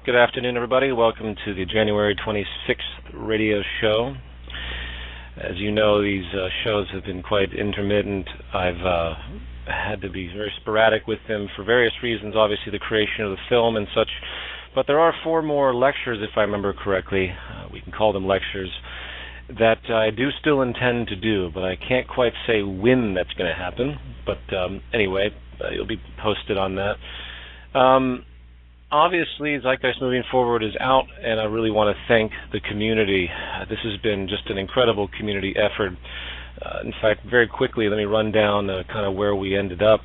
Good afternoon, everybody. Welcome to the January 26th radio show. As you know, these shows have been quite intermittent. I've had to be very sporadic with them for various reasons, obviously the creation of the film and such. But there are 4 more lectures, if I remember correctly. We can call them lectures, that I do still intend to do, but I can't quite say when that's going to happen. But anyway, you'll be posted on that. Obviously, Zeitgeist Moving Forward is out, and I really want to thank the community. This has been just an incredible community effort. In fact, very quickly, let me run down kind of where we ended up.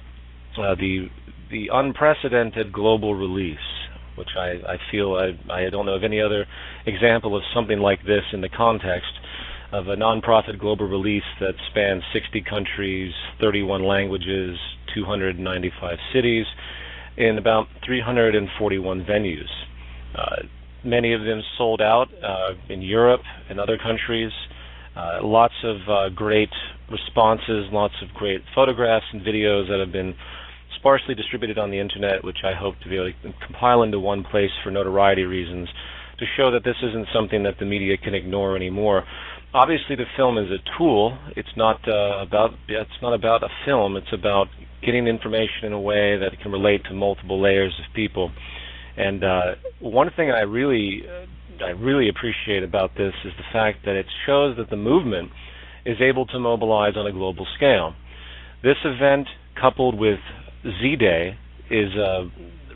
The unprecedented global release, which I feel I don't know of any other example of something like this in the context of a nonprofit global release that spans 60 countries, 31 languages, 295 cities, in about 341 venues. Many of them sold out in Europe and other countries. Lots of great responses, lots of great photographs and videos that have been sparsely distributed on the internet, which I hope to be able to compile into one place for notoriety reasons to show that this isn't something that the media can ignore anymore. Obviously, the film is a tool. It's not about a film. It's about getting information in a way that can relate to multiple layers of people. And one thing I really appreciate about this is the fact that it shows that the movement is able to mobilize on a global scale. This event, coupled with Z-Day, is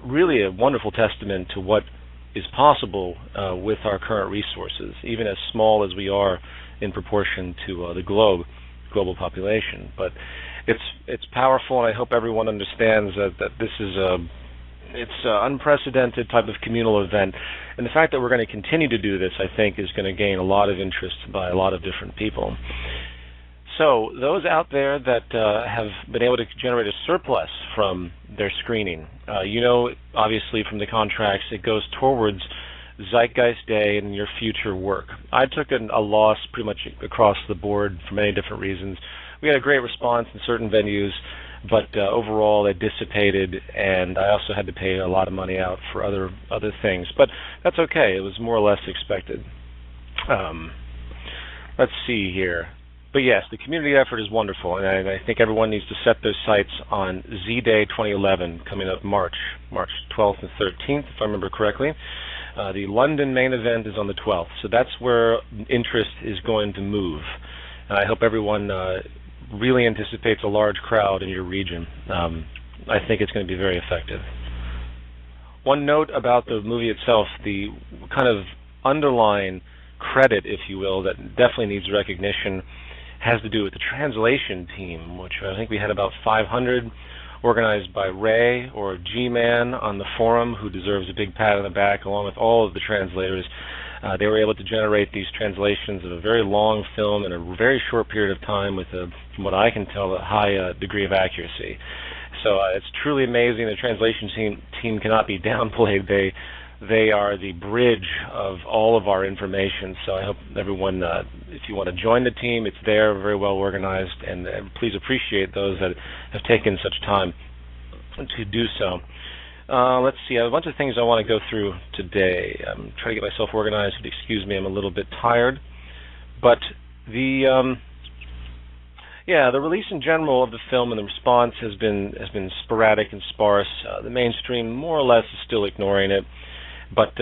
really a wonderful testament to what is possible with our current resources, even as small as we are in proportion to the global population. But it's powerful, and I hope everyone understands that this is it's an unprecedented type of communal event. And the fact that we're going to continue to do this, I think, is going to gain a lot of interest by a lot of different people. So those out there that have been able to generate a surplus from their screening, you know, obviously from the contracts, it goes towards Zeitgeist Day and your future work. I took a loss pretty much across the board for many different reasons. We had a great response in certain venues, but overall it dissipated, and I also had to pay a lot of money out for other things. But that's okay. It was more or less expected. Let's see here. But yes, the community effort is wonderful, and I think everyone needs to set their sights on Z-Day 2011, coming up March 12th and 13th, if I remember correctly. The London main event is on the 12th, so that's where interest is going to move. And I hope everyone really anticipates a large crowd in your region. I think it's going to be very effective. One note about the movie itself, the kind of underlying credit, if you will, that definitely needs recognition has to do with the translation team, which I think we had about 500, organized by Ray, or G-Man, on the forum, who deserves a big pat on the back, along with all of the translators. They were able to generate these translations of a very long film in a very short period of time with, from what I can tell, a high degree of accuracy. So it's truly amazing. The translation team cannot be downplayed. They are the bridge of all of our information. So I hope everyone, if you want to join the team, it's there, very well organized, and please appreciate those that have taken such time to do so. Let's see, I have a bunch of things I want to go through today. I'm trying to get myself organized. Excuse me, I'm a little bit tired. But the release in general of the film and the response has been sporadic and sparse. The mainstream more or less is still ignoring it. But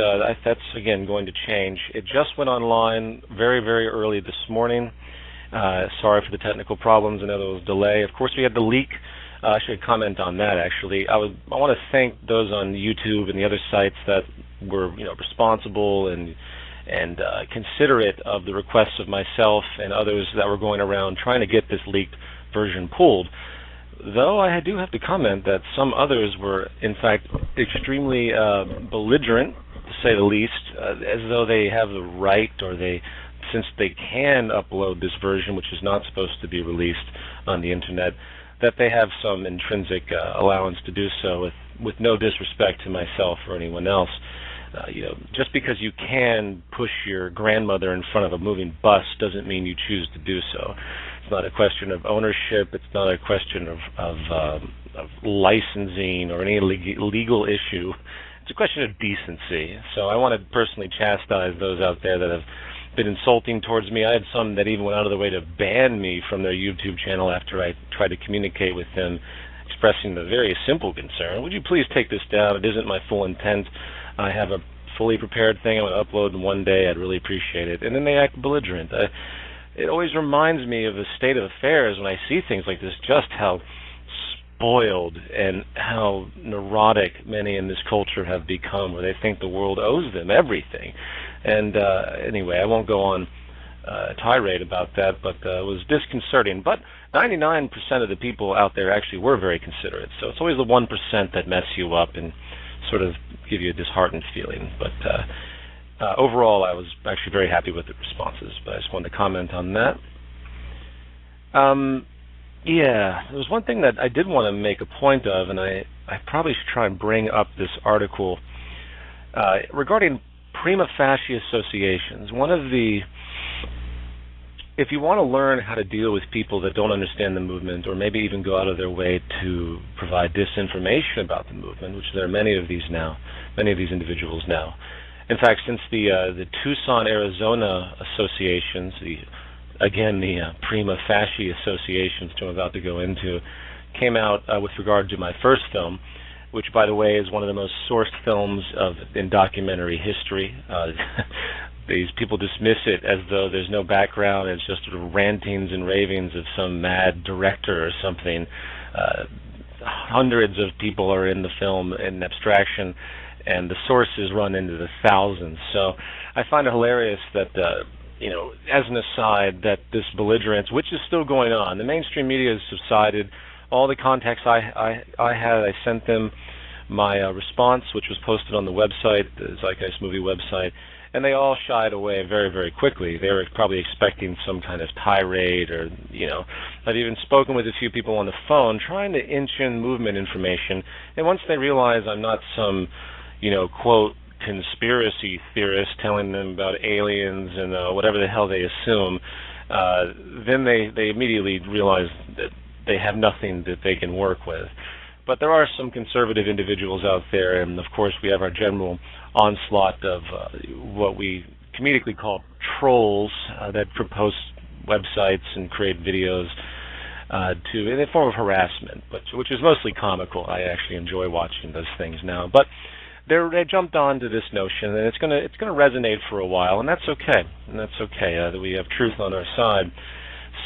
that's, again, going to change. It just went online very, very early this morning. Sorry for the technical problems. I know there was a delay. Of course, we had the leak. I should comment on that, actually. I want to thank those on YouTube and the other sites that were, responsible and considerate of the requests of myself and others that were going around trying to get this leaked version pulled. Though I do have to comment that some others were, in fact, extremely belligerent, to say the least, as though they have the right, or since they can upload this version, which is not supposed to be released on the internet, that they have some intrinsic allowance to do so, with no disrespect to myself or anyone else. Just because you can push your grandmother in front of a moving bus doesn't mean you choose to do so. It's not a question of ownership. It's not a question of licensing or any legal issue. it's a question of decency. So I want to personally chastise those out there that have been insulting towards me. I had some that even went out of the way to ban me from their YouTube channel after I tried to communicate with them, expressing the very simple concern: would you please take this down? It isn't my full intent. I have a fully prepared thing I'm going to upload in one day. I'd really appreciate it. And then they act belligerent. It always reminds me of the state of affairs when I see things like this, just how spoiled and how neurotic many in this culture have become, where they think the world owes them everything. And anyway, I won't go on a tirade about that, but it was disconcerting. But 99% of the people out there actually were very considerate. So it's always the 1% that mess you up and sort of give you a disheartened feeling. But overall, I was actually very happy with the responses. But I just wanted to comment on that. Yeah, there was one thing that I did want to make a point of, and I probably should try and bring up this article regarding prima facie associations. If you want to learn how to deal with people that don't understand the movement, or maybe even go out of their way to provide disinformation about the movement, which there are many of these individuals now. In fact, since the Tucson, Arizona associations, the prima facie associations, which I'm about to go into, came out with regard to my first film, which, by the way, is one of the most sourced films in documentary history. These people dismiss it as though there's no background. It's just sort of rantings and ravings of some mad director or something. Hundreds of people are in the film in abstraction, and the sources run into the thousands. So I find it hilarious that, as an aside, that this belligerence, which is still going on, the mainstream media has subsided. All the contacts I sent them my response, which was posted on the website, the Zeitgeist Movie website, and they all shied away very, very quickly. They were probably expecting some kind of tirade, or, I've even spoken with a few people on the phone trying to inch in movement information, and once they realize I'm not some, quote, conspiracy theorist telling them about aliens and whatever the hell they assume, then they immediately realize that they have nothing that they can work with. But there are some conservative individuals out there, and of course we have our general onslaught of what we comedically call trolls that propose websites and create videos in a form of harassment, which is mostly comical. I actually enjoy watching those things now. But they jumped onto this notion, and it's going to resonate for a while, and that's okay. That we have truth on our side.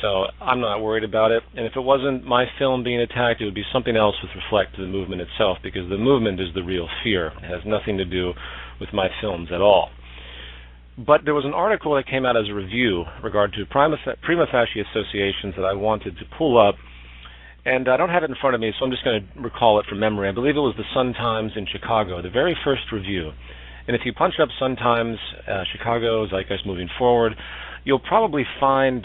So I'm not worried about it. And if it wasn't my film being attacked, it would be something else with respect to the movement itself, because the movement is the real fear. It has nothing to do with my films at all. But there was an article that came out as a review regarding to prima facie associations that I wanted to pull up. And I don't have it in front of me, so I'm just going to recall it from memory. I believe it was the Sun-Times in Chicago, the very first review. And if you punch up Sun-Times, Chicago, Zeitgeist Moving Forward, you'll probably find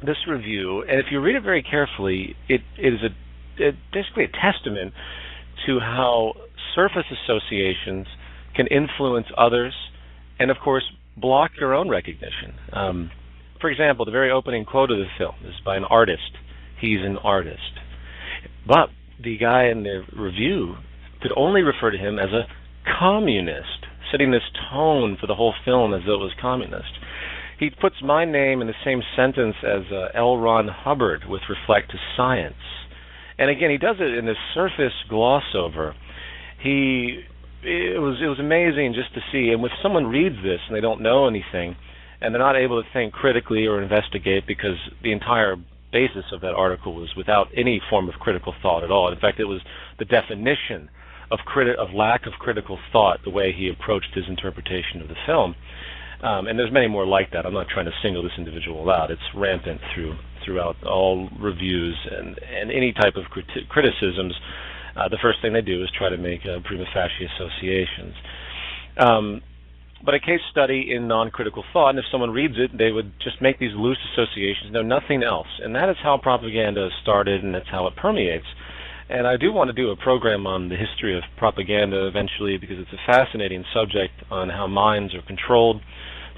this review, and if you read it very carefully, it is basically a testament to how surface associations can influence others and, of course, block your own recognition. For example, the very opening quote of the film is by an artist. He's an artist. But the guy in the review could only refer to him as a communist, setting this tone for the whole film as though it was communist. He puts my name in the same sentence as L. Ron Hubbard with respect to science. And again, he does it in this surface gloss over. It was amazing just to see. And if someone reads this and they don't know anything, and they're not able to think critically or investigate, because the entire basis of that article was without any form of critical thought at all. In fact, it was the definition of lack of critical thought, the way he approached his interpretation of the film. And there's many more like that. I'm not trying to single this individual out. It's rampant throughout all reviews and any type of criticisms. The first thing they do is try to make prima facie associations. But a case study in non-critical thought, and if someone reads it, they would just make these loose associations, know nothing else. And that is how propaganda started, and that's how it permeates. And I do want to do a program on the history of propaganda eventually, because it's a fascinating subject on how minds are controlled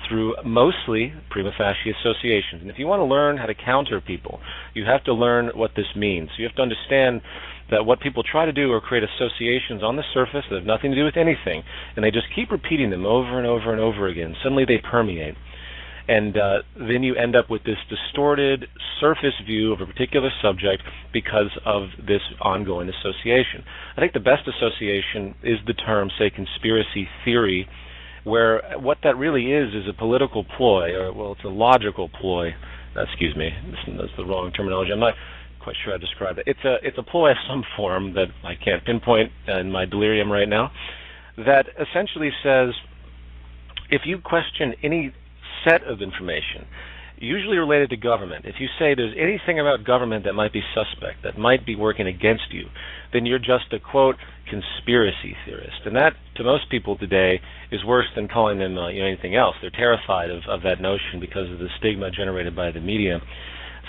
through mostly prima facie associations. And if you want to learn how to counter people, you have to learn what this means. You have to understand that what people try to do are create associations on the surface that have nothing to do with anything, and they just keep repeating them over and over and over again. Suddenly they permeate. And then you end up with this distorted surface view of a particular subject because of this ongoing association. I think the best association is the term, say, conspiracy theory, where what that really is a political ploy, or, well, it's a logical ploy. Excuse me, that's the wrong terminology. I'm not quite sure how to describe it. It's a ploy of some form that I can't pinpoint in my delirium right now, that essentially says if you question any set of information, usually related to government, if you say there's anything about government that might be suspect, that might be working against you, then you're just a, quote, conspiracy theorist. And that, to most people today, is worse than calling them anything else. They're terrified of that notion because of the stigma generated by the media.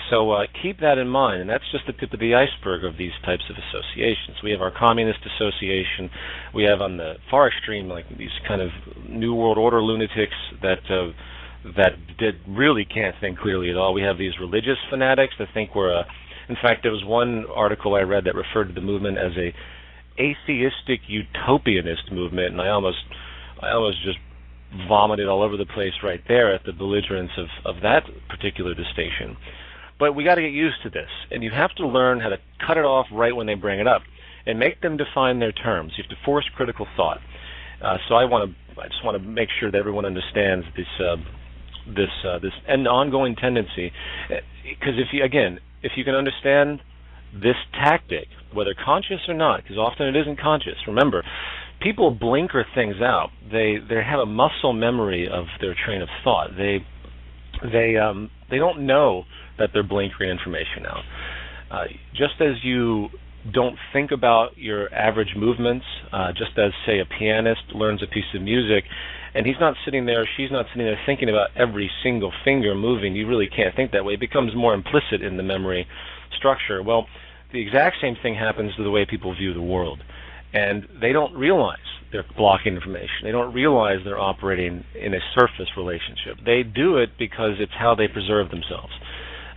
So keep that in mind, and that's just the tip of the iceberg of these types of associations. We have our communist association. We have on the far extreme, like these kind of New World Order lunatics that really can't think clearly at all. We have these religious fanatics that think we're in fact, there was one article I read that referred to the movement as a atheistic utopianist movement, and I almost just vomited all over the place right there at the belligerence of that particular distinction. But we got to get used to this, and you have to learn how to cut it off right when they bring it up and make them define their terms. You have to force critical thought. So I just want to make sure that everyone understands this and ongoing tendency, because if you can understand this tactic, whether conscious or not, because often it isn't conscious. Remember, people blinker things out. They have a muscle memory of their train of thought. They don't know that they're blinkering information out. Just as you don't think about your average movements, just as, say, a pianist learns a piece of music, and she's not sitting there thinking about every single finger moving. You really can't think that way. It becomes more implicit in the memory structure. Well, the exact same thing happens to the way people view the world. And they don't realize they're blocking information. They don't realize they're operating in a surface relationship. They do it because it's how they preserve themselves.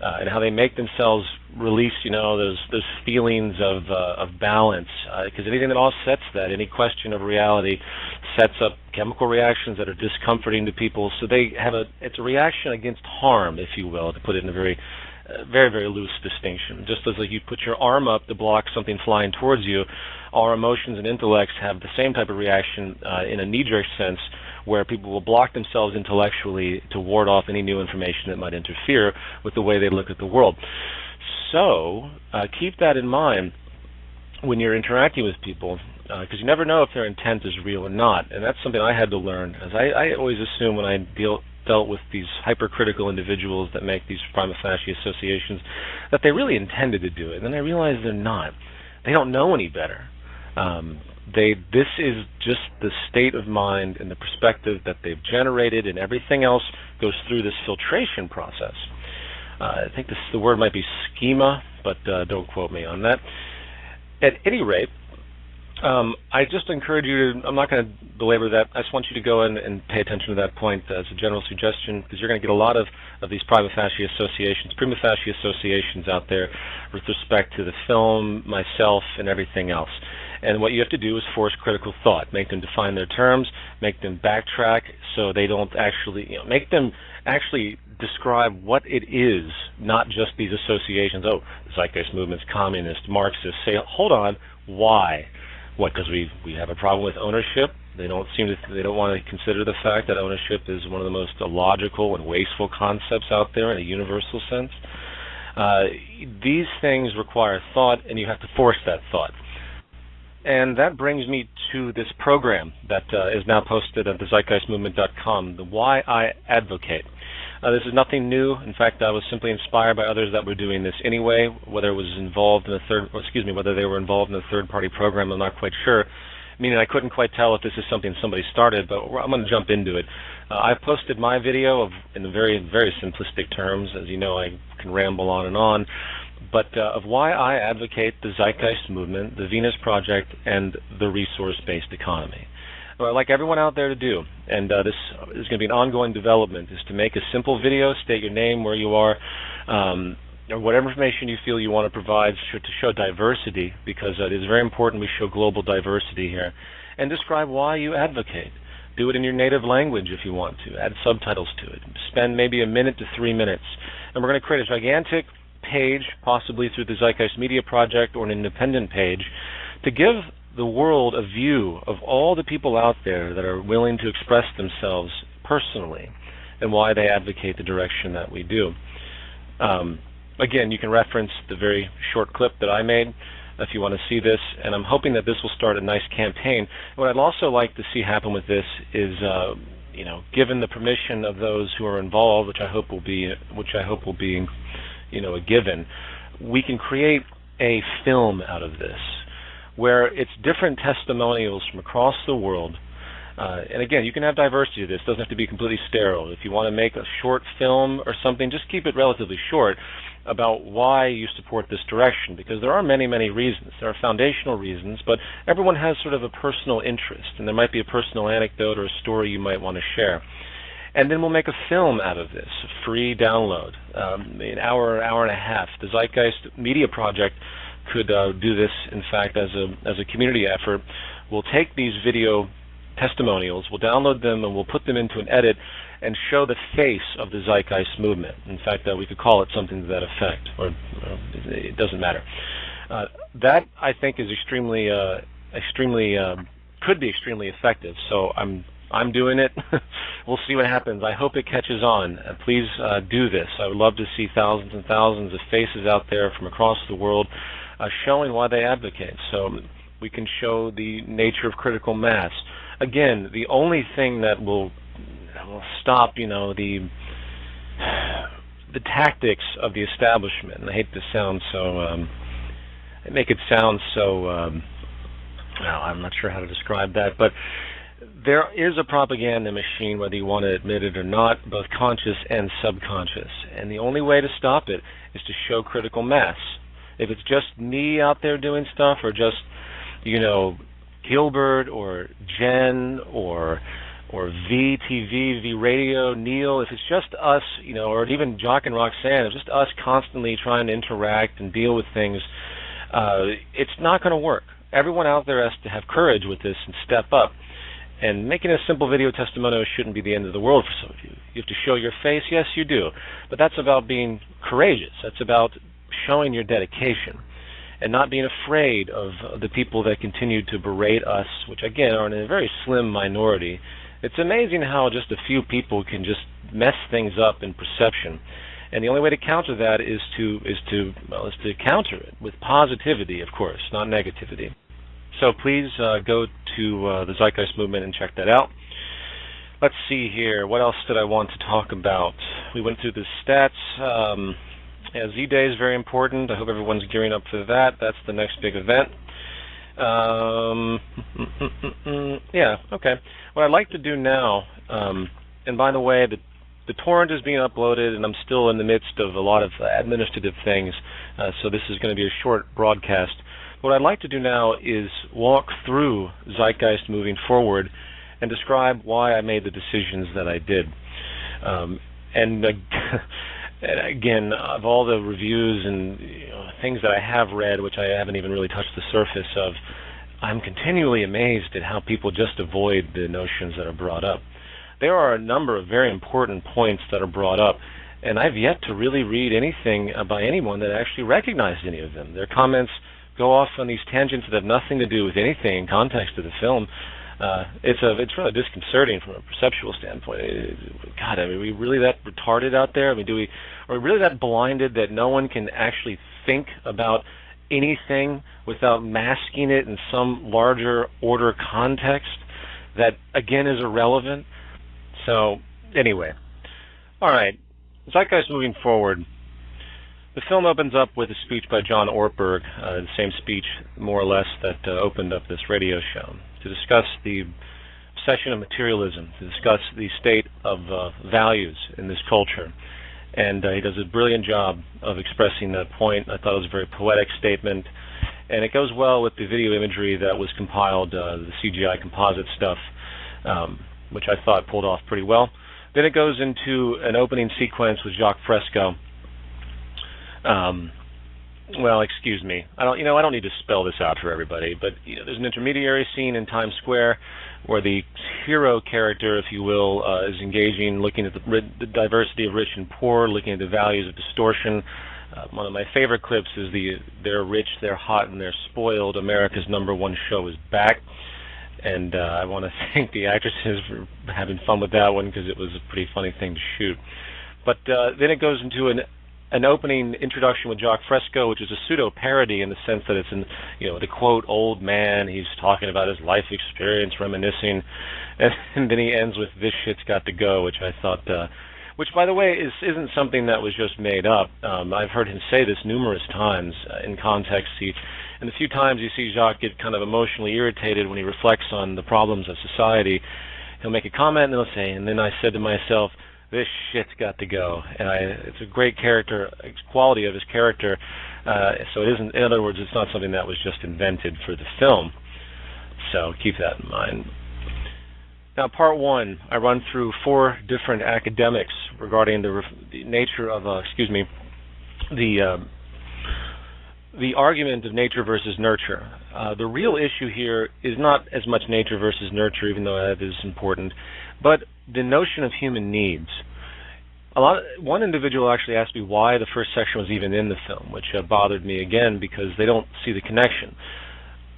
And how they make themselves release, those feelings of balance. Because anything that offsets that, any question of reality, sets up chemical reactions that are discomforting to people. So it's a reaction against harm, if you will, to put it in a very, very loose distinction. Just as you put your arm up to block something flying towards you, our emotions and intellects have the same type of reaction in a knee-jerk sense, where people will block themselves intellectually to ward off any new information that might interfere with the way they look at the world. So keep that in mind when you're interacting with people, because you never know if their intent is real or not, and that's something I had to learn, as I always assume when I dealt with these hypercritical individuals that make these prima facie associations that they really intended to do it, and then I realized they're not. They don't know any better. This is just the state of mind and the perspective that they've generated, and everything else goes through this filtration process. I think the word might be schema, but don't quote me on that. At any rate, I just encourage you to, I'm not going to belabor that, I just want you to go in and pay attention to that point as a general suggestion, because you're going to get a lot of these prima facie associations out there with respect to the film, myself, and everything else. And what you have to do is force critical thought, make them define their terms, make them backtrack so they don't actually, make them actually describe what it is, not just these associations. Oh, the Zeitgeist Movement's communist, Marxist. Say, hold on, why? What? Because we have a problem with ownership. They don't want to consider the fact that ownership is one of the most illogical and wasteful concepts out there in a universal sense. These things require thought, and you have to force that thought. And that brings me to this program that is now posted at thezeitgeistmovement.com, the Why I Advocate. This is nothing new. In fact, I was simply inspired by others that were doing this anyway. Whether they were involved in a third-party program, I'm not quite sure. Meaning I couldn't quite tell if this is something somebody started, but I'm going to jump into it. I've posted my video in very, very simplistic terms. As you know, I can ramble on and on. But of why I advocate the Zeitgeist Movement, the Venus Project, and the resource-based economy. what I'd like everyone out there to do, and this is going to be an ongoing development, is to make a simple video, state your name, where you are, or whatever information you feel you want to provide to show diversity, because it is very important we show global diversity here, and describe why you advocate. Do it in your native language if you want to. Add subtitles to it. Spend maybe 1 minute to 3 minutes. And we're going to create a gigantic page, possibly through the Zeitgeist Media Project or an independent page, to give the world a view of all the people out there that are willing to express themselves personally and why they advocate the direction that we do. Again, you can reference the very short clip that I made if you want to see this, and I'm hoping that this will start a nice campaign. What I'd also like to see happen with this is, given the permission of those who are involved, which I hope will be, a given, we can create a film out of this, where it's different testimonials from across the world. And again, you can have diversity of this. It doesn't have to be completely sterile. If you want to make a short film or something, just keep it relatively short about why you support this direction, because there are many, many reasons. There are foundational reasons, but everyone has sort of a personal interest, and there might be a personal anecdote or a story you might want to share. And then we'll make a film out of this, a free download, an hour, hour and a half. The Zeitgeist Media Project could do this, in fact, as a community effort. We'll take these video testimonials, we'll download them, and we'll put them into an edit and show the face of the Zeitgeist Movement. In fact, we could call it something to that effect, or it doesn't matter. That, I think, is could be extremely effective. So I'm doing it. We'll see what happens. I hope it catches on. Please do this. I would love to see thousands and thousands of faces out there from across the world showing why they advocate. So we can show the nature of critical mass. Again, the only thing that will stop, the tactics of the establishment, and I hate to sound so, make it sound so, I'm not sure how to describe that, but there is a propaganda machine, whether you want to admit it or not, both conscious and subconscious, and the only way to stop it is to show critical mass. If it's just me out there doing stuff, or just, Gilbert or Jen or VTV, V Radio, Neil, if it's just us, or even Jock and Roxanne, if it's just us constantly trying to interact and deal with things, it's not going to work. Everyone out there has to have courage with this and step up. And making a simple video testimonial shouldn't be the end of the world for some of you. You have to show your face, yes you do, but that's about being courageous. That's about showing your dedication and not being afraid of the people that continue to berate us, which again are in a very slim minority. It's amazing how just a few people can just mess things up in perception, and the only way to counter that is to counter it with positivity, of course, not negativity. So please go to the Zeitgeist Movement and check that out. Let's see here. What else did I want to talk about? We went through the stats. Z-Day is very important. I hope everyone's gearing up for that. That's the next big event. Yeah, okay. What I'd like to do now, and by the way, the torrent is being uploaded, and I'm still in the midst of a lot of administrative things, so this is going to be a short broadcast. What I'd like to do now is walk through Zeitgeist moving forward and describe why I made the decisions that I did. And again, of all the reviews and things that I have read, which I haven't even really touched the surface of, I'm continually amazed at how people just avoid the notions that are brought up. There are a number of very important points that are brought up, and I've yet to really read anything by anyone that actually recognized any of them. Their comments go off on these tangents that have nothing to do with anything in context of the film. It's really disconcerting from a perceptual standpoint. God, are we really that retarded out there? I mean, are we really that blinded that no one can actually think about anything without masking it in some larger order context that, again, is irrelevant? So, anyway. All right. Zeitgeist moving forward. The film opens up with a speech by John Ortberg, the same speech, more or less, that opened up this radio show, to discuss the obsession of materialism, to discuss the state of values in this culture. And he does a brilliant job of expressing that point. I thought it was a very poetic statement, and it goes well with the video imagery that was compiled, the CGI composite stuff. which I thought pulled off pretty well. Then it goes into an opening sequence with Jacques Fresco. Well, excuse me. I don't need to spell this out for everybody, but there's an intermediary scene in Times Square where the hero character, if you will, is engaging, looking at the diversity of rich and poor, looking at the values of distortion. One of my favorite clips is they're rich, they're hot, and they're spoiled. America's #1 show is back. And I want to thank the actresses for having fun with that one because it was a pretty funny thing to shoot. But then it goes into an opening introduction with Jacques Fresco, which is a pseudo-parody in the sense that it's to quote old man, he's talking about his life experience, reminiscing, and then he ends with "this shit's got to go," which I thought, which by the way isn't something that was just made up. I've heard him say this numerous times in context. And the few times you see Jacques get kind of emotionally irritated when he reflects on the problems of society, he'll make a comment and he'll say, "And then I said to myself, this shit's got to go." And it's a great quality of his character. So it isn't. In other words, it's not something that was just invented for the film. So keep that in mind. Now, part one, I run through 4 different academics regarding the nature of, the argument of nature versus nurture. The real issue here is not as much nature versus nurture, even though that is important, but the notion of human needs. One individual actually asked me why the first section was even in the film, which bothered me again because they don't see the connection.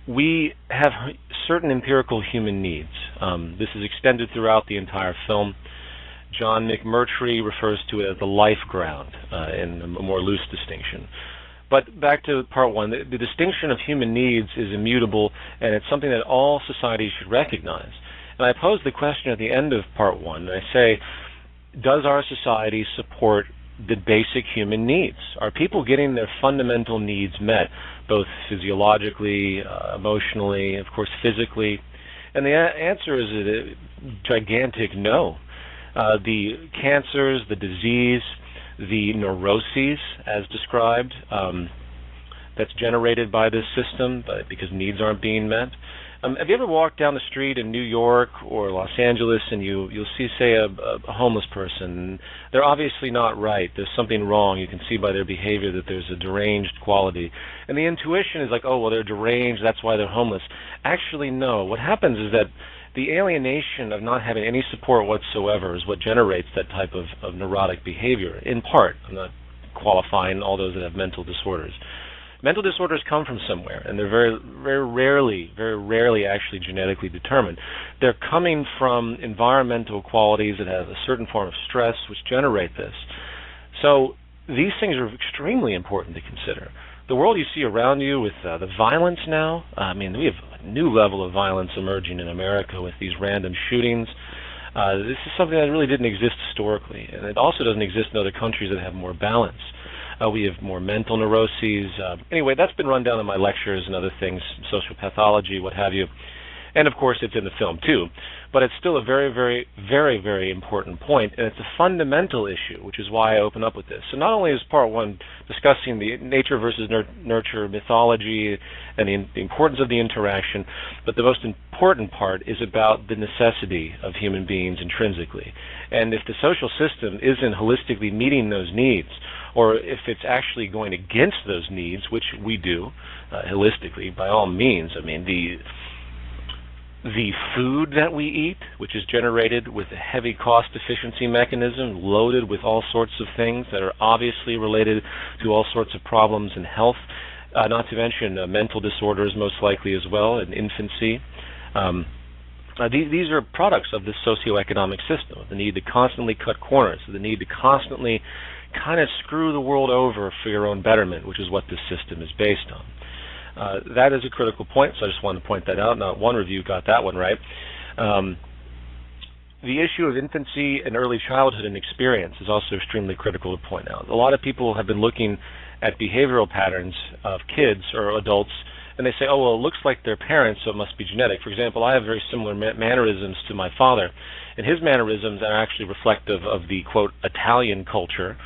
We have certain empirical human needs. This is extended throughout the entire film. John McMurtry refers to it as the life ground in a more loose distinction. But back to part one, the distinction of human needs is immutable, and it's something that all societies should recognize. And I pose the question at the end of part one, and I say, does our society support the basic human needs? Are people getting their fundamental needs met, both physiologically, emotionally, of course physically? And the answer is a gigantic no. The cancers, the disease, the neuroses, as described, that's generated by this system because needs aren't being met. Have you ever walked down the street in New York or Los Angeles and you'll see, say, a homeless person? They're obviously not right. There's something wrong. You can see by their behavior that there's a deranged quality. And the intuition is like, oh, well, they're deranged, that's why they're homeless. Actually, no. What happens is that the alienation of not having any support whatsoever is what generates that type of neurotic behavior, in part. I'm not qualifying all those that have mental disorders. Mental disorders come from somewhere, and they're very rarely actually genetically determined. They're coming from environmental qualities that have a certain form of stress which generate this. So these things are extremely important to consider. The world you see around you with the violence now, we have a new level of violence emerging in America with these random shootings. This is something that really didn't exist historically, and it also doesn't exist in other countries that have more balance. We have more mental neuroses. Anyway, that's been run down in my lectures and other things, social pathology, what have you. And, of course, it's in the film, too. But it's still a very, very, very, very important point, and it's a fundamental issue, which is why I open up with this. So not only is part one discussing the nature versus nurture mythology and the importance of the interaction, but the most important part is about the necessity of human beings intrinsically. And if the social system isn't holistically meeting those needs, or if it's actually going against those needs, which we do holistically, by all means, the food that we eat, which is generated with a heavy cost efficiency mechanism, loaded with all sorts of things that are obviously related to all sorts of problems in health, not to mention mental disorders most likely as well in infancy. These are products of this socioeconomic system, the need to constantly cut corners, the need to constantly kind of screw the world over for your own betterment, which is what this system is based on. That is a critical point, so I just wanted to point that out. Not one review got that one right. The issue of infancy and early childhood and experience is also extremely critical to point out. A lot of people have been looking at behavioral patterns of kids or adults, and they say, oh, well, it looks like their parents, so it must be genetic. For example, I have very similar mannerisms to my father, and his mannerisms are actually reflective of the, quote, Italian culture.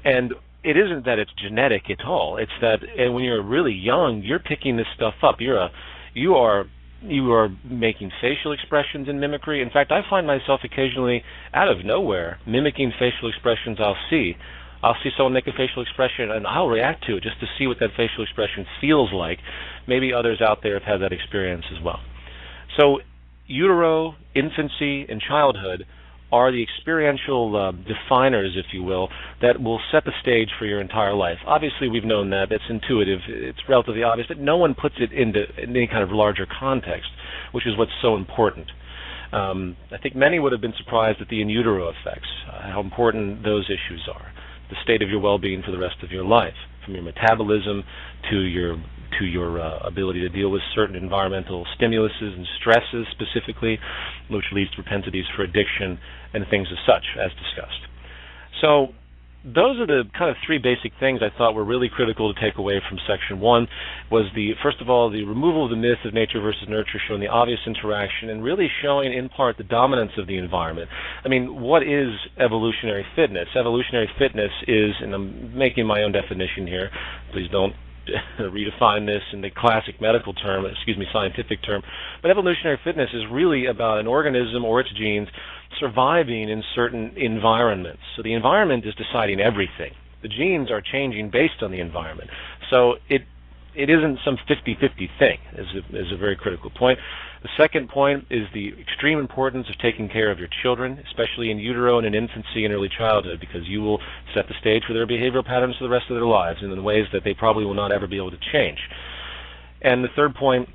And it isn't that it's genetic at all. It's that when you're really young, you're picking this stuff up. You are you are making facial expressions in mimicry. In fact, I find myself occasionally, out of nowhere, mimicking facial expressions I'll see. I'll see someone make a facial expression, and I'll react to it just to see what that facial expression feels like. Maybe others out there have had that experience as well. So utero, infancy, and childhood are the experiential definers, if you will, that will set the stage for your entire life. Obviously, we've known that. That's intuitive. It's relatively obvious, but no one puts it into any kind of larger context, which is what's so important. I think many would have been surprised at the in utero effects, how important those issues are, the state of your well-being for the rest of your life, from your metabolism to your ability to deal with certain environmental stimuluses and stresses specifically, which leads to propensities for addiction and things as such, as discussed. So those are the kind of three basic things I thought were really critical to take away from Section 1, was first of all, the removal of the myth of nature versus nurture, showing the obvious interaction and really showing in part the dominance of the environment. I mean, what is evolutionary fitness? Evolutionary fitness is, and I'm making my own definition here, please don't redefine this in the classic medical term, scientific term, but evolutionary fitness is really about an organism or its genes surviving in certain environments. So the environment is deciding everything. The genes are changing based on the environment. So it isn't some 50-50 thing, is a very critical point. The second point is the extreme importance of taking care of your children, especially in utero and in infancy and early childhood, because you will set the stage for their behavioral patterns for the rest of their lives in ways that they probably will not ever be able to change. And the third point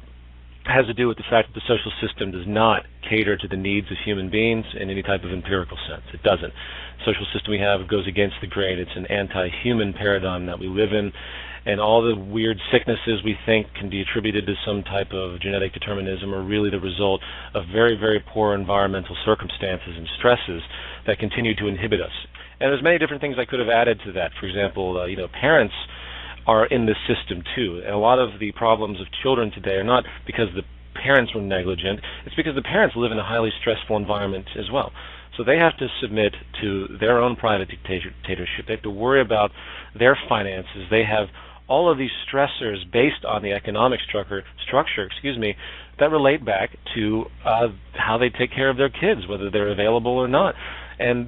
has to do with the fact that the social system does not cater to the needs of human beings in any type of empirical sense. It doesn't. The social system we have goes against the grain. It's an anti-human paradigm that we live in, and all the weird sicknesses we think can be attributed to some type of genetic determinism are really the result of very, very poor environmental circumstances and stresses that continue to inhibit us. And there's many different things I could have added to that. For example, parents are in this system too. And a lot of the problems of children today are not because the parents were negligent, it's because the parents live in a highly stressful environment as well. So they have to submit to their own private dictatorship. They have to worry about their finances. They have all of these stressors based on the economic structure, that relate back to how they take care of their kids, whether they're available or not. And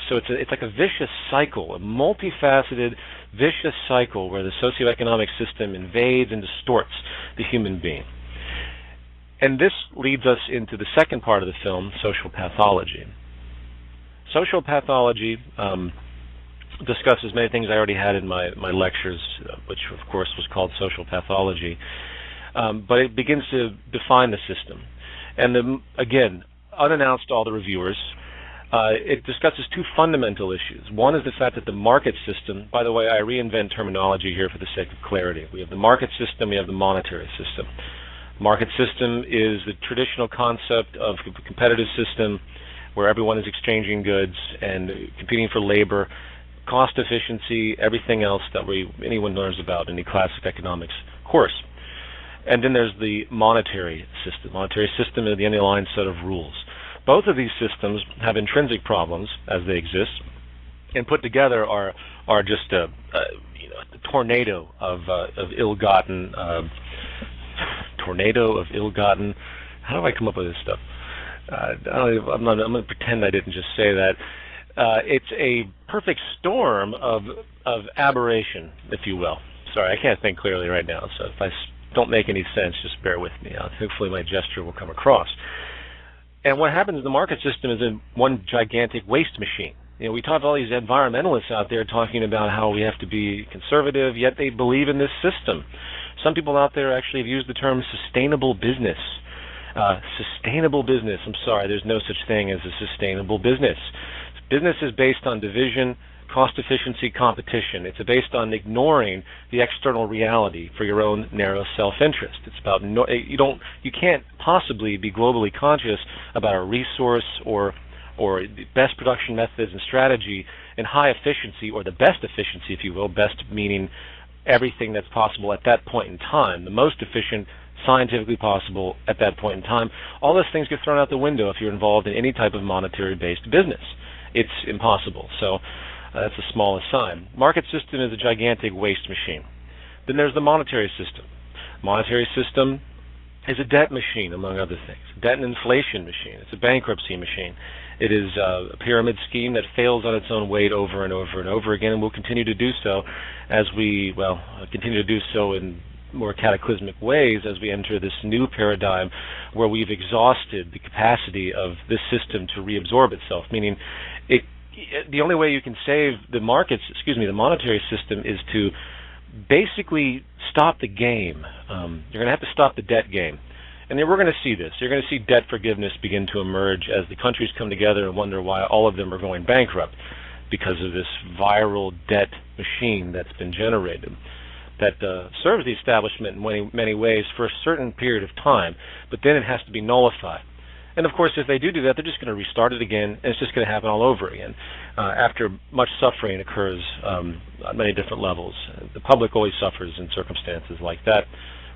so it's like a vicious cycle, a multifaceted, vicious cycle where the socioeconomic system invades and distorts the human being. And this leads us into the second part of the film, social pathology. Social pathology discusses many things I already had in my lectures, which of course was called social pathology, but it begins to define the system. And again, unannounced to all the reviewers, it discusses two fundamental issues. One is the fact that the market system, by the way, I reinvent terminology here for the sake of clarity. We have the market system, we have the monetary system. Market system is the traditional concept of a competitive system where everyone is exchanging goods and competing for labor, cost efficiency, everything else that anyone learns about in the classic economics course. And then there's the monetary system. Monetary system is the underlying set of rules. Both of these systems have intrinsic problems as they exist, and put together are just a tornado of ill-gotten. How do I come up with this stuff? I'm going to pretend I didn't just say that. It's a perfect storm of aberration, if you will. Sorry, I can't think clearly right now, so if I don't make any sense, just bear with me. Hopefully my gesture will come across. And what happens in the market system is one gigantic waste machine. We talk to all these environmentalists out there talking about how we have to be conservative, yet they believe in this system. Some people out there actually have used the term sustainable business. Sustainable business. I'm sorry, there's no such thing as a sustainable business. Business is based on division, cost efficiency, competition. It's based on ignoring the external reality for your own narrow self-interest. It's about you can't possibly be globally conscious about a resource or the best production methods and strategy and high efficiency, or the best efficiency, if you will, best meaning everything that's possible at that point in time, the most efficient scientifically possible at that point in time. All those things get thrown out the window if you're involved in any type of monetary-based business. It's impossible. So that's the smallest sign. Market system is a gigantic waste machine. Then there's the monetary system. Monetary system is a debt machine, among other things. Debt and inflation machine. It's a bankruptcy machine. It is a pyramid scheme that fails on its own weight over and over and over again, and will continue to do so as we, continue to do so in more cataclysmic ways as we enter this new paradigm where we've exhausted the capacity of this system to reabsorb itself, meaning the only way you can save the the monetary system is to basically stop the game. You're going to have to stop the debt game. And then we're going to see this. You're going to see debt forgiveness begin to emerge as the countries come together and wonder why all of them are going bankrupt because of this viral debt machine that's been generated that serves the establishment in many ways for a certain period of time, but then it has to be nullified. And of course, if they do that, they're just going to restart it again, and it's just going to happen all over again after much suffering occurs on many different levels. The public always suffers in circumstances like that.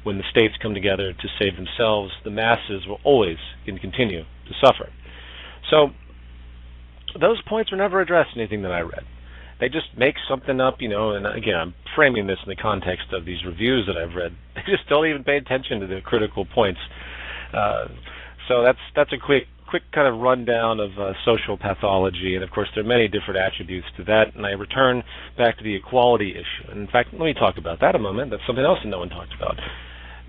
When the states come together to save themselves, the masses will always continue to suffer. So those points were never addressed in anything that I read. They just make something up, and again, I'm framing this in the context of these reviews that I've read. They just don't even pay attention to the critical points. So that's a quick kind of rundown of social pathology, and of course there are many different attributes to that, and I return back to the equality issue. And in fact, let me talk about that a moment. That's something else that no one talked about.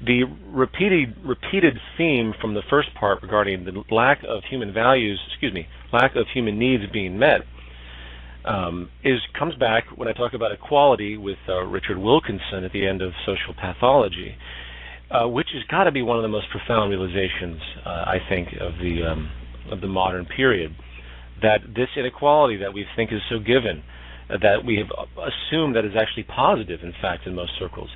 The repeated theme from the first part regarding the lack of human needs being met, comes back when I talk about equality with Richard Wilkinson at the end of Social Pathology, which has got to be one of the most profound realizations, I think, of the modern period. That this inequality that we think is so given, that we have assumed that is actually positive, in fact, in most circles,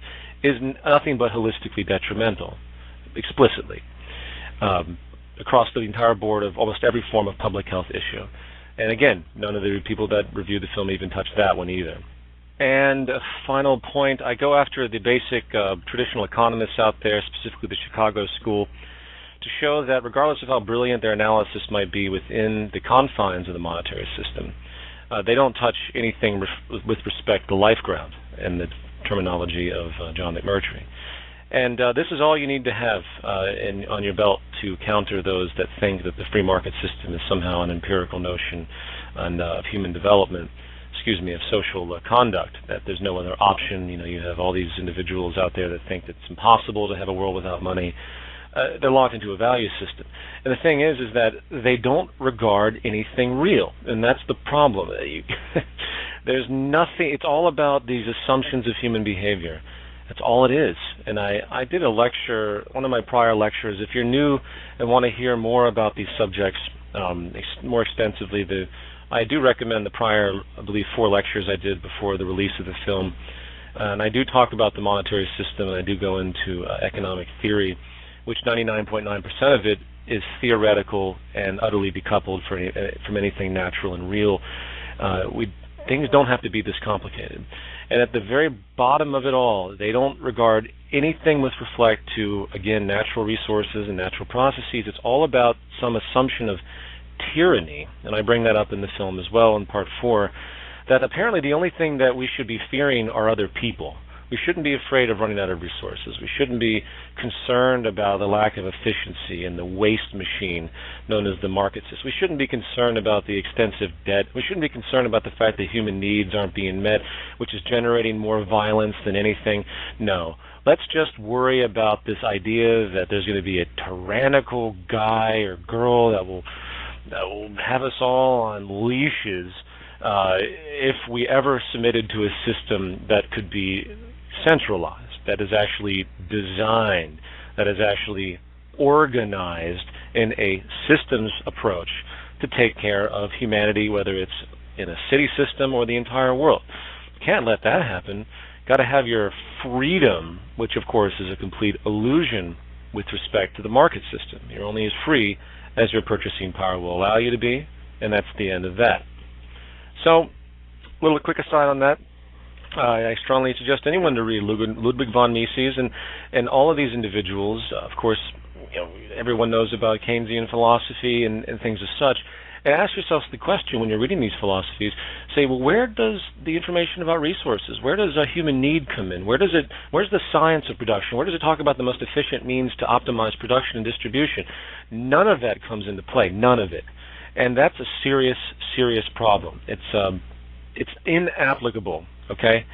is nothing but holistically detrimental, explicitly, across the entire board of almost every form of public health issue. And again, none of the people that reviewed the film even touched that one either. And a final point, I go after the basic traditional economists out there, specifically the Chicago School, to show that regardless of how brilliant their analysis might be within the confines of the monetary system, they don't touch anything with respect to life ground in the terminology of John McMurtry. And this is all you need to have on your belt to counter those that think that the free market system is somehow an empirical notion of human development, of social conduct, that there's no other option. You have all these individuals out there that think it's impossible to have a world without money. They're locked into a value system. And the thing is that they don't regard anything real, and that's the problem. There's nothing, it's all about these assumptions of human behavior. That's all it is. And I did a lecture, one of my prior lectures. If you're new and want to hear more about these subjects more extensively, I do recommend the prior, I believe, 4 lectures I did before the release of the film. And I do talk about the monetary system, and I do go into economic theory, which 99.9% of it is theoretical and utterly decoupled from anything natural and real. Things don't have to be this complicated. And at the very bottom of it all, they don't regard anything with respect to, again, natural resources and natural processes. It's all about some assumption of tyranny, and I bring that up in the film as well in part 4, that apparently the only thing that we should be fearing are other people. We shouldn't be afraid of running out of resources. We shouldn't be concerned about the lack of efficiency in the waste machine known as the market system. We shouldn't be concerned about the extensive debt. We shouldn't be concerned about the fact that human needs aren't being met, which is generating more violence than anything. No. Let's just worry about this idea that there's going to be a tyrannical guy or girl that will have us all on leashes if we ever submitted to a system that could be centralized, that is actually designed, that is actually organized in a systems approach to take care of humanity, whether it's in a city system or the entire world. Can't let that happen. Got to have your freedom, which of course is a complete illusion with respect to the market system. You're only as free as your purchasing power will allow you to be, and that's the end of that. So, a little quick aside on that. I strongly suggest anyone to read Ludwig von Mises and all of these individuals. Of course, everyone knows about Keynesian philosophy and things as such. And ask yourself the question when you're reading these philosophies, say, well, where does the information about resources, where does a human need come in? Where's the science of production? Where does it talk about the most efficient means to optimize production and distribution? None of that comes into play, none of it. And that's a serious, serious problem. It's inapplicable, okay?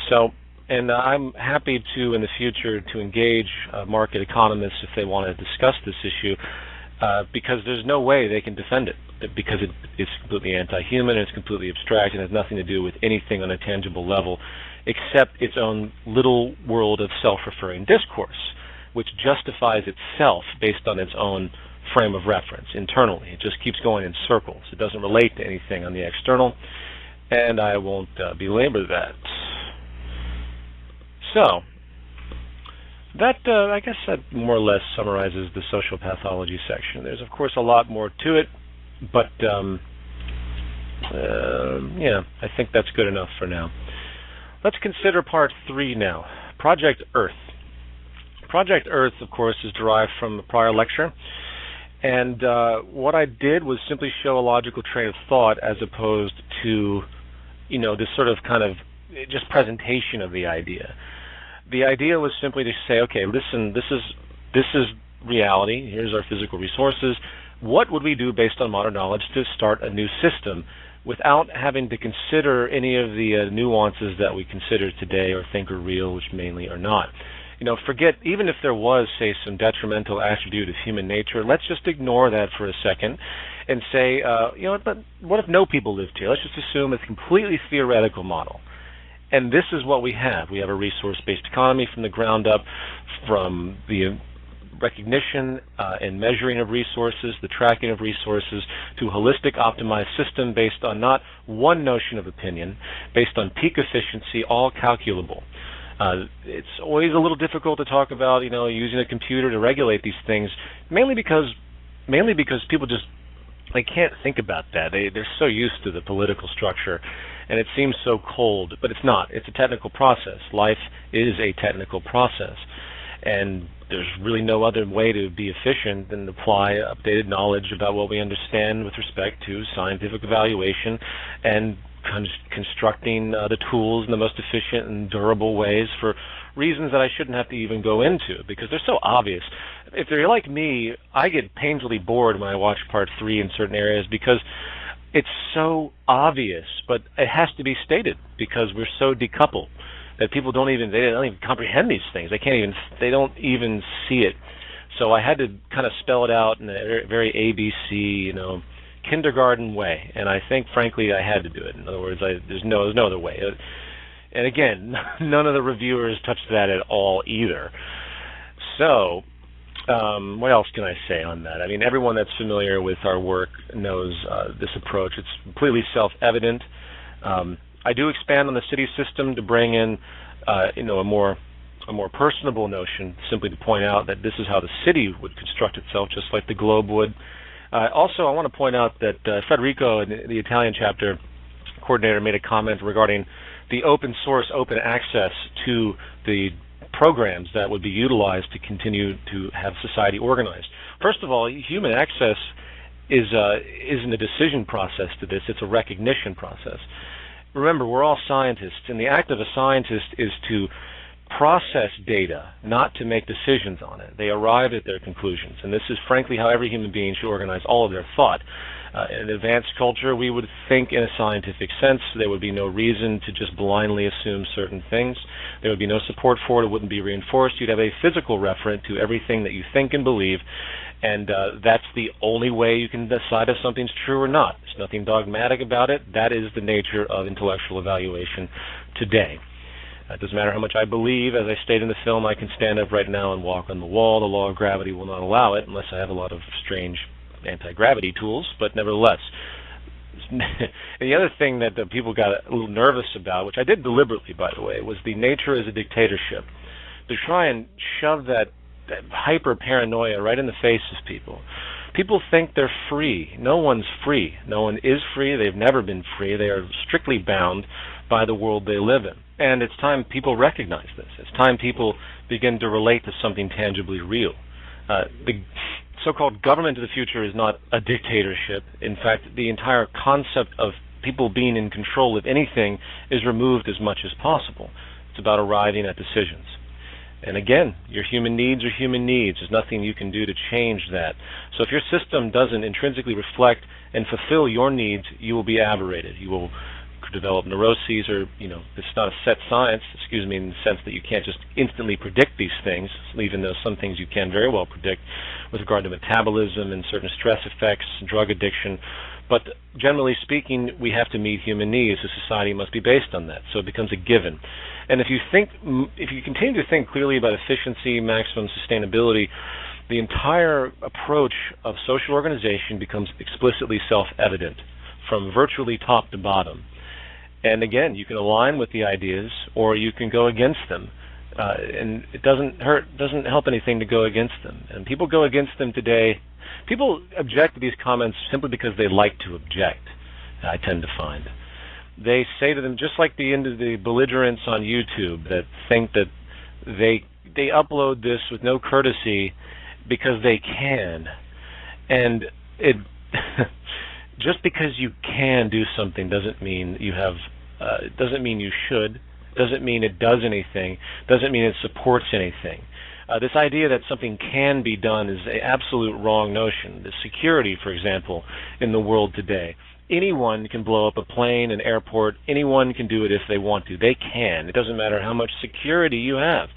So, and I'm happy to, in the future, to engage market economists if they want to discuss this issue, because there's no way they can defend it, because it's completely anti-human, and it's completely abstract, and has nothing to do with anything on a tangible level, except its own little world of self-referring discourse, which justifies itself based on its own frame of reference internally. It just keeps going in circles. It doesn't relate to anything on the external, and I won't belabor that. So, that, I guess that more or less summarizes the social pathology section. There's, of course, a lot more to it, but, yeah, I think that's good enough for now. Let's consider part 3 now, Project Earth. Project Earth, of course, is derived from a prior lecture, and what I did was simply show a logical train of thought as opposed to, this sort of kind of just presentation of the idea. The idea was simply to say, okay, listen, this is reality. Here's our physical resources. What would we do based on modern knowledge to start a new system without having to consider any of the nuances that we consider today or think are real, which mainly are not? Forget, even if there was, say, some detrimental attribute of human nature, let's just ignore that for a second and say, what if no people lived here? Let's just assume it's a completely theoretical model. And this is what we have. We have a resource-based economy from the ground up, from the recognition and measuring of resources, the tracking of resources, to a holistic optimized system based on not one notion of opinion, based on peak efficiency, all calculable. It's always a little difficult to talk about, using a computer to regulate these things, mainly because people just, they can't think about that. They're so used to the political structure, and it seems so cold, but it's not. It's a technical process. Life is a technical process, and there's really no other way to be efficient than to apply updated knowledge about what we understand with respect to scientific evaluation and constructing the tools in the most efficient and durable ways for reasons that I shouldn't have to even go into, because they're so obvious. If you're like me, I get painfully bored when I watch part 3 in certain areas because it's so obvious, but it has to be stated because we're so decoupled that people don't even comprehend these things. They don't even see it. So I had to kind of spell it out in a very ABC, kindergarten way, and I think, frankly, I had to do it. In other words, there's no other way. And again, none of the reviewers touched that at all either. So, what else can I say on that? I mean, everyone that's familiar with our work knows this approach. It's completely self-evident. I do expand on the city system to bring in, a more personable notion, simply to point out that this is how the city would construct itself, just like the globe would. Also, I want to point out that Federico, the Italian chapter coordinator, made a comment regarding the open source, open access to the programs that would be utilized to continue to have society organized. First of all, human access isn't a decision process to this, it's a recognition process. Remember, we're all scientists, and the act of a scientist is to process data, not to make decisions on it. They arrive at their conclusions, and this is frankly how every human being should organize all of their thought. In an advanced culture, we would think in a scientific sense. There would be no reason to just blindly assume certain things. There would be no support for it. It wouldn't be reinforced. You'd have a physical referent to everything that you think and believe, and that's the only way you can decide if something's true or not. There's nothing dogmatic about it. That is the nature of intellectual evaluation today. It doesn't matter how much I believe. As I stated in the film, I can stand up right now and walk on the wall. The law of gravity will not allow it unless I have a lot of strange anti-gravity tools, but nevertheless. And the other thing that people got a little nervous about, which I did deliberately, by the way, was the nature as a dictatorship. To try and shove that hyper-paranoia right in the face of people. People think they're free. No one's free. No one is free. They've never been free. They are strictly bound by the world they live in. And it's time people recognize this. It's time people begin to relate to something tangibly real. so-called government of the future is not a dictatorship. In fact, the entire concept of people being in control of anything is removed as much as possible. It's about arriving at decisions. And again, your human needs are human needs. There's nothing you can do to change that. So if your system doesn't intrinsically reflect and fulfill your needs, you will be aberrated. You will develop neuroses, or, it's not a set science, in the sense that you can't just instantly predict these things, even though some things you can very well predict with regard to metabolism and certain stress effects, drug addiction. But generally speaking, we have to meet human needs. The society must be based on that. So it becomes a given. And if you continue to think clearly about efficiency, maximum sustainability, the entire approach of social organization becomes explicitly self-evident from virtually top to bottom. And again, you can align with the ideas, or you can go against them. And it doesn't help anything to go against them. And people go against them today. People object to these comments simply because they like to object, I tend to find. They say to them, just like the belligerents on YouTube that think that they upload this with no courtesy because they can. And it just because you can do something doesn't mean you have, doesn't mean you should, doesn't mean it does anything, doesn't mean it supports anything. This idea that something can be done is an absolute wrong notion. The security, for example, in the world today. Anyone can blow up a plane, an airport. Anyone can do it if they want to. They can. It doesn't matter how much security you have.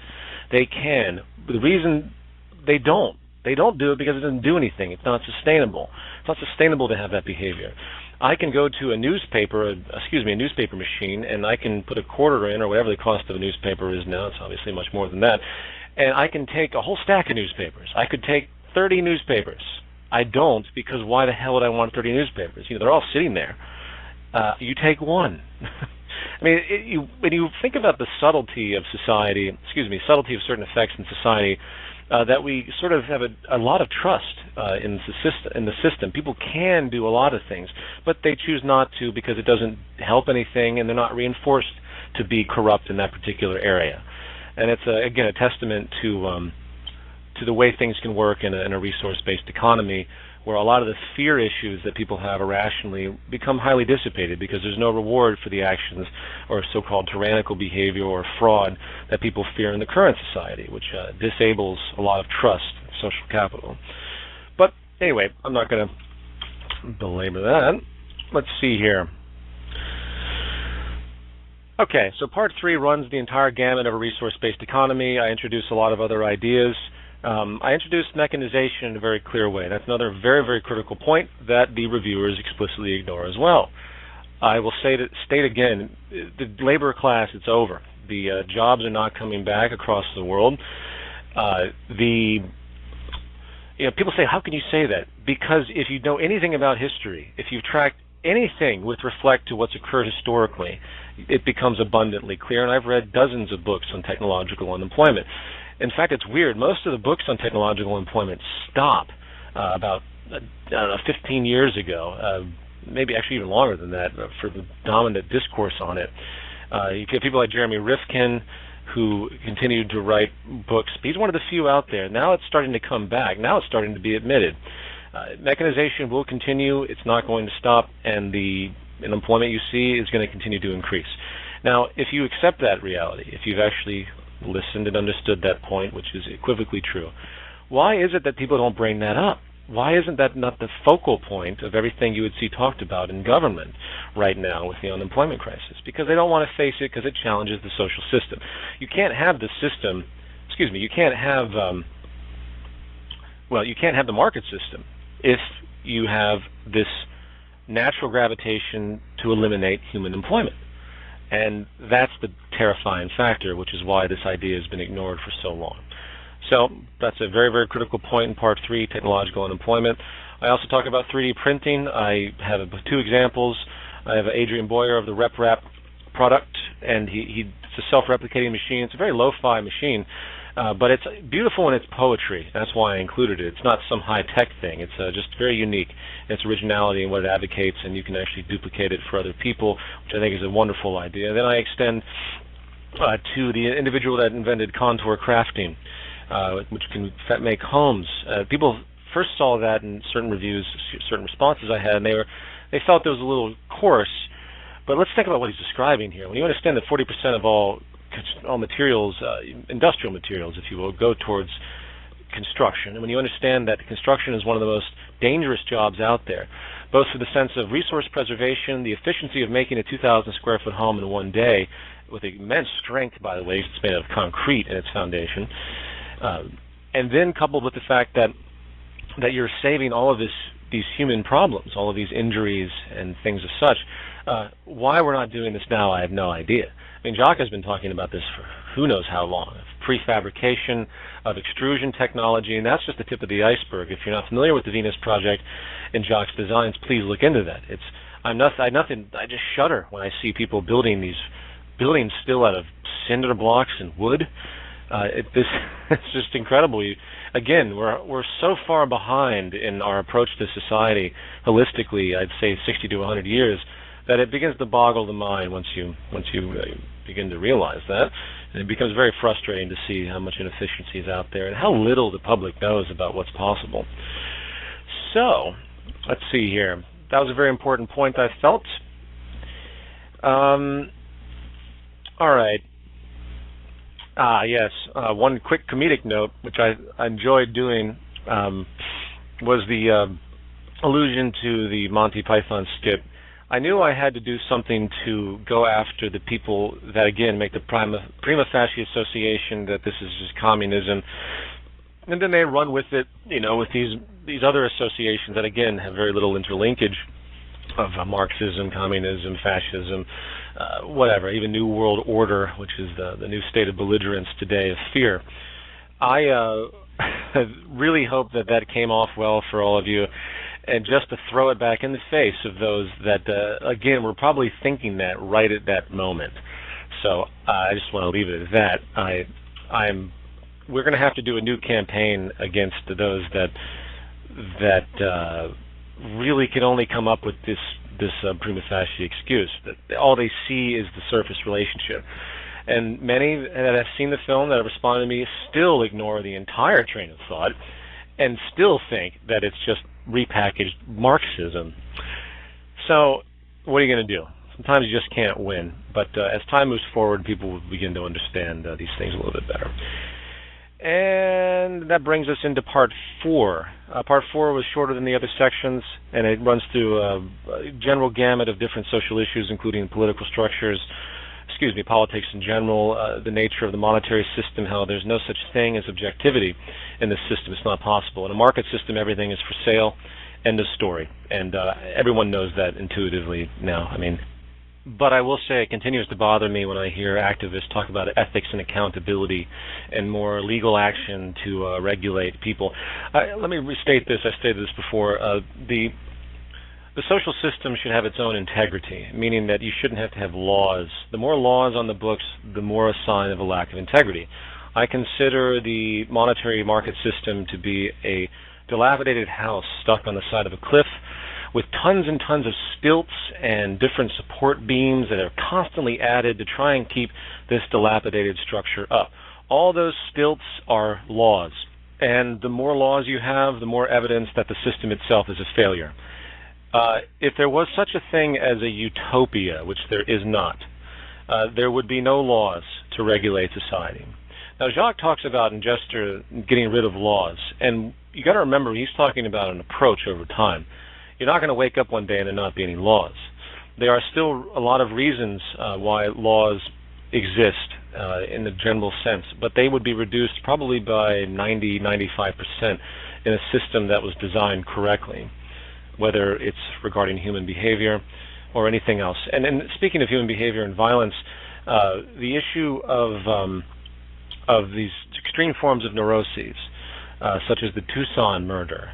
They can. The reason they don't do it because it doesn't do anything. It's not sustainable. It's not sustainable to have that behavior. I can go to a newspaper machine, and I can put a quarter in, or whatever the cost of a newspaper is now. It's obviously much more than that. And I can take a whole stack of newspapers. I could take 30 newspapers. I don't, because why the hell would I want 30 newspapers? They're all sitting there. You take one. I mean, when you think about the subtlety of society, subtlety of certain effects in society, that we sort of have a lot of trust in the system. People can do a lot of things, but they choose not to because it doesn't help anything, and they're not reinforced to be corrupt in that particular area. And it's again a testament to the way things can work in a resource-based economy, where a lot of the fear issues that people have irrationally become highly dissipated because there's no reward for the actions or so-called tyrannical behavior or fraud that people fear in the current society, which disables a lot of trust in social capital. But anyway, I'm not going to belabor that. Let's see here. Okay, so part 3 runs the entire gamut of a resource-based economy. I introduce a lot of other ideas. I introduced mechanization in a very clear way. That's another very, very critical point that the reviewers explicitly ignore as well. I will state again, the labor class, it's over. The jobs are not coming back across the world. People say, how can you say that? Because if you know anything about history, if you've tracked anything with respect to what's occurred historically, it becomes abundantly clear. And I've read dozens of books on technological unemployment. In fact, it's weird. Most of the books on technological employment stop about 15 years ago, maybe actually even longer than that, for the dominant discourse on it. You get people like Jeremy Rifkin, who continued to write books. He's one of the few out there. Now it's starting to come back. Now it's starting to be admitted. Mechanization will continue. It's not going to stop, and the unemployment you see is going to continue to increase. Now, if you accept that reality, if you've actually listened and understood that point, which is equivocally true, why is it that people don't bring that up? Why isn't that not the focal point of everything you would see talked about in government right now with the unemployment crisis? Because they don't want to face it because it challenges the social system. You can't have the system, you can't have, you can't have the market system if you have this natural gravitation to eliminate human employment. And that's the terrifying factor, which is why this idea has been ignored for so long. So that's a very, very critical point in Part 3, technological unemployment. I also talk about 3D printing. I have 2 examples. I have Adrian Boyer of the RepRap product, and it's a self-replicating machine. It's a very lo-fi machine, but it's beautiful in its poetry. That's why I included it. It's not some high-tech thing. It's just very unique in its originality and what it advocates, and you can actually duplicate it for other people, which I think is a wonderful idea. Then I extend to the individual that invented contour crafting, which can make homes. People first saw that in certain reviews, certain responses I had, and they felt it was a little coarse. But let's think about what he's describing here. When you understand that 40% of all materials, industrial materials, if you will, go towards construction, and when you understand that construction is one of the most dangerous jobs out there, both for the sense of resource preservation, the efficiency of making a 2,000 square foot home in one day, with immense strength, by the way, it's made of concrete in its foundation, and then coupled with the fact that you're saving all of these human problems, all of these injuries and things of such. Why we're not doing this now, I have no idea. I mean, Jacques has been talking about this for who knows how long, prefabrication, of extrusion technology, and that's just the tip of the iceberg. If you're not familiar with the Venus Project and Jacques' designs, please look into that. I just shudder when I see people building these buildings still out of cinder blocks and wood. It's just incredible. Again, we're so far behind in our approach to society holistically, I'd say 60 to 100 years, that it begins to boggle the mind once you begin to realize that. And it becomes very frustrating to see how much inefficiency is out there and how little the public knows about what's possible. So, let's see here. That was a very important point, I felt. All right. Yes. One quick comedic note, which I enjoyed doing, was the allusion to the Monty Python skit. I knew I had to do something to go after the people that, again, make the prima facie association that this is just communism, and then they run with it, with these other associations that, again, have very little interlinkage of Marxism, communism, fascism, whatever, even New World Order, which is the new state of belligerence today of fear. I really hope that came off well for all of you, and just to throw it back in the face of those that, again, were probably thinking that right at that moment. So I just want to leave it at that. We're going to have to do a new campaign against those that really can only come up with this prima facie excuse. That all they see is the surface relationship. And many that have seen the film, that have responded to me, still ignore the entire train of thought and still think that it's just repackaged Marxism. So what are you going to do? Sometimes you just can't win. But as time moves forward, people will begin to understand these things a little bit better. And that brings us into Part 4. Part 4 was shorter than the other sections, and it runs through a general gamut of different social issues, including political structures, politics in general, the nature of the monetary system, how there's no such thing as objectivity in this system. It's not possible. In a market system, everything is for sale. End of story. And everyone knows that intuitively now. But I will say it continues to bother me when I hear activists talk about ethics and accountability and more legal action to regulate people. Let me restate this. I stated this before. The social system should have its own integrity, meaning that you shouldn't have to have laws. The more laws on the books, the more a sign of a lack of integrity. I consider the monetary market system to be a dilapidated house stuck on the side of a cliff with tons and tons of stilts and different support beams that are constantly added to try and keep this dilapidated structure up. All those stilts are laws, and the more laws you have, the more evidence that the system itself is a failure. If there was such a thing as a utopia, which there is not, there would be no laws to regulate society. Now, Jacques talks about in Gesture getting rid of laws, and you got to remember he's talking about an approach over time. You're not going to wake up one day and there not be any laws. There are still a lot of reasons why laws exist in the general sense, but they would be reduced probably by 90-95% in a system that was designed correctly, whether it's regarding human behavior or anything else. And speaking of human behavior and violence, the issue of these extreme forms of neuroses, such as the Tucson murders,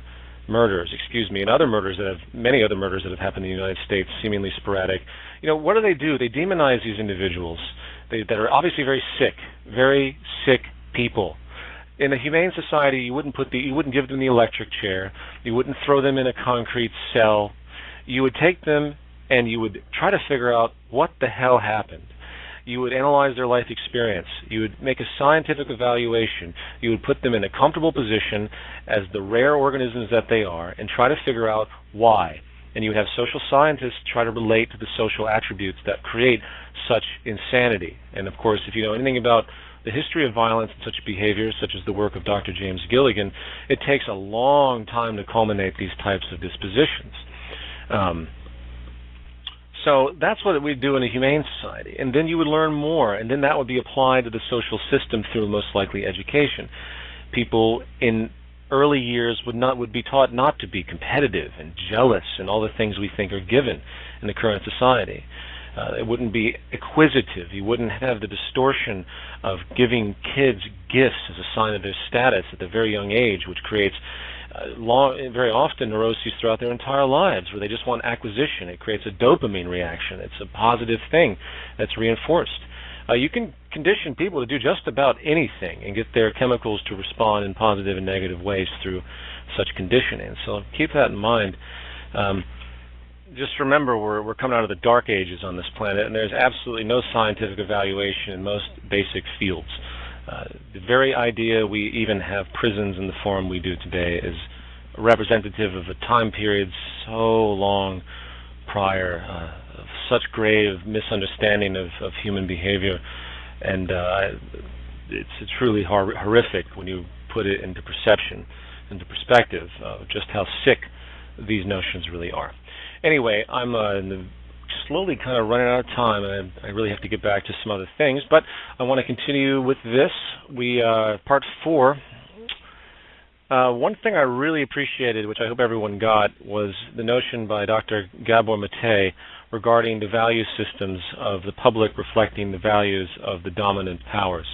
and other murders many other murders that have happened in the United States, seemingly sporadic. What do? They demonize these individuals that are obviously very sick people. In a humane society, you wouldn't give them the electric chair. You wouldn't throw them in a concrete cell. You would take them and you would try to figure out what the hell happened. You would analyze their life experience. You would make a scientific evaluation. You would put them in a comfortable position as the rare organisms that they are and try to figure out why. And you would have social scientists try to relate to the social attributes that create such insanity. And of course, if you know anything about the history of violence and such behaviors, such as the work of Dr. James Gilligan, it takes a long time to culminate these types of dispositions. So that's what we do in a humane society. And then you would learn more, and then that would be applied to the social system through most likely education. People in early years would be taught not to be competitive and jealous and all the things we think are given in the current society. It wouldn't be acquisitive. You wouldn't have the distortion of giving kids gifts as a sign of their status at a very young age, which creates very often neuroses throughout their entire lives, where they just want acquisition. It creates a dopamine reaction. It's a positive thing that's reinforced. You can condition people to do just about anything and get their chemicals to respond in positive and negative ways through such conditioning. So keep that in mind. Just remember, we're coming out of the dark ages on this planet, and there's absolutely no scientific evaluation in most basic fields. The very idea we even have prisons in the form we do today is representative of a time period so long prior, of such grave misunderstanding of human behavior, and it's truly horrific when you put it into into perspective, just how sick these notions really are. Anyway, I'm slowly kind of running out of time, and I really have to get back to some other things, but I want to continue with this. Part 4. One thing I really appreciated, which I hope everyone got, was the notion by Dr. Gabor Mate regarding the value systems of the public reflecting the values of the dominant powers.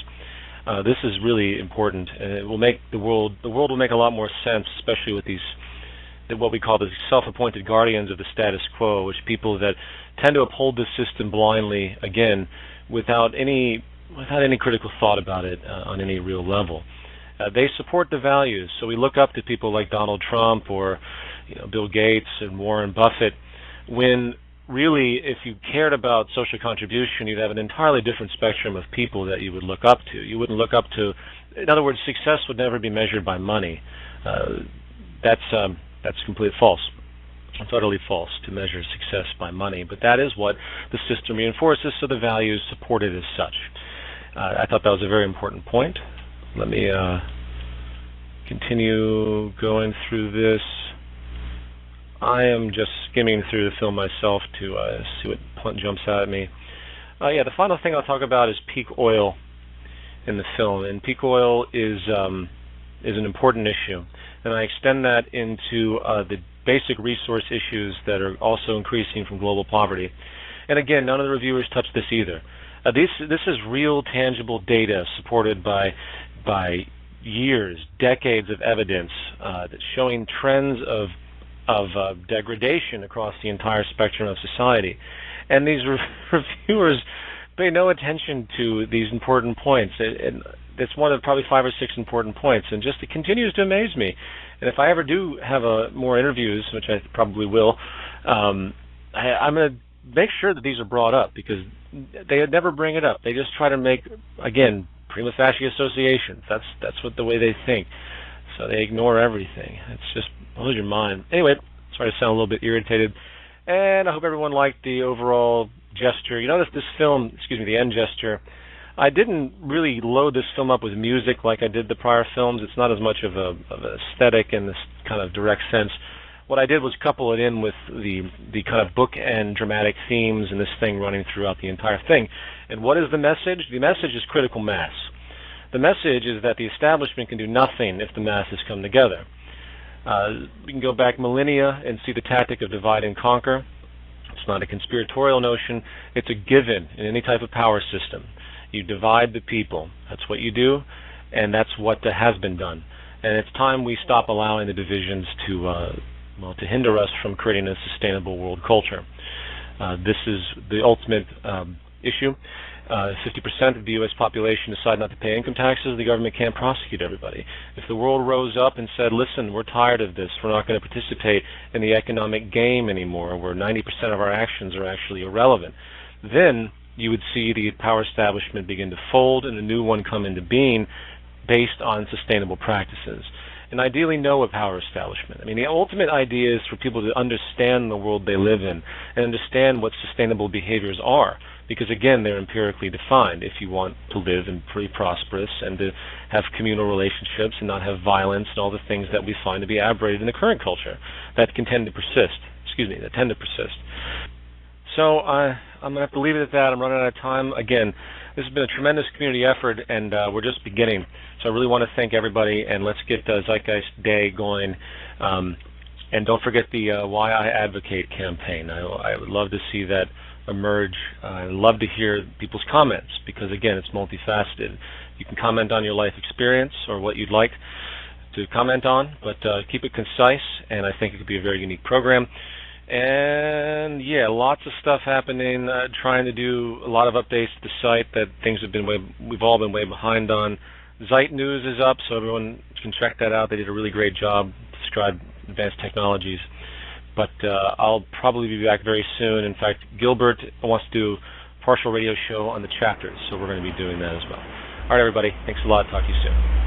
This is really important, and it will make the world will make a lot more sense, especially with what we call the self-appointed guardians of the status quo, which people that tend to uphold this system blindly, again, without any critical thought about it on any real level. They support the values, so we look up to people like Donald Trump or Bill Gates and Warren Buffett, when really, if you cared about social contribution, you'd have an entirely different spectrum of people that you would look up to. You wouldn't look up to, in other words, success would never be measured by money. That's completely false. It's utterly false to measure success by money, but that is what the system reinforces, so the values support it as such. I thought that was a very important point. Let me continue going through this. I am just skimming through the film myself to see what jumps out at me. The final thing I'll talk about is peak oil in the film, and peak oil is an important issue. And I extend that into the basic resource issues that are also increasing from global poverty. And again, none of the reviewers touch this either. This is real, tangible data supported by years, decades of evidence that's showing trends of degradation across the entire spectrum of society. And these reviewers pay no attention to these important points. It's one of probably 5 or 6 important points, and just it continues to amaze me. And if I ever do have more interviews, which I probably will, I'm going to make sure that these are brought up, because they never bring it up. They just try to make, again, prima facie associations. That's what the way they think. So they ignore everything. It's just blows your mind. Anyway, sorry to sound a little bit irritated, and I hope everyone liked the overall gesture. You notice this film, the end gesture, I didn't really load this film up with music like I did the prior films. It's not as much of an aesthetic in this kind of direct sense. What I did was couple it in with the kind of bookend dramatic themes and this thing running throughout the entire thing. And what is the message? The message is critical mass. The message is that the establishment can do nothing if the masses come together. We can go back millennia and see the tactic of divide and conquer. It's not a conspiratorial notion. It's a given in any type of power system. You divide the people. That's what you do, and that's what has been done. And it's time we stop allowing the divisions to hinder us from creating a sustainable world culture. This is the ultimate issue. 50% of the U.S. population decide not to pay income taxes. The government can't prosecute everybody. If the world rose up and said, listen, we're tired of this, we're not going to participate in the economic game anymore, where 90% of our actions are actually irrelevant, then you would see the power establishment begin to fold and a new one come into being based on sustainable practices. And ideally know a power establishment. I mean, the ultimate idea is for people to understand the world they live in and understand what sustainable behaviors are, because again, they're empirically defined. If you want to live and be prosperous and to have communal relationships and not have violence and all the things that we find to be aberrated in the current culture that can tend to persist. That tend to persist. So I'm going to have to leave it at that. I'm running out of time. Again, this has been a tremendous community effort, and we're just beginning. So I really want to thank everybody, and let's get the Zeitgeist Day going. And don't forget the Why I Advocate campaign. I would love to see that emerge. I'd love to hear people's comments, because again, it's multifaceted. You can comment on your life experience or what you'd like to comment on, but keep it concise, and I think it could be a very unique program. And yeah, lots of stuff happening, trying to do a lot of updates to the site that we've all been way behind on. Zeit News is up, so everyone can check that out. They did a really great job to describe advanced technologies. But I'll probably be back very soon. In fact, Gilbert wants to do a partial radio show on the chapters, so we're going to be doing that as well. All right, everybody. Thanks a lot. Talk to you soon.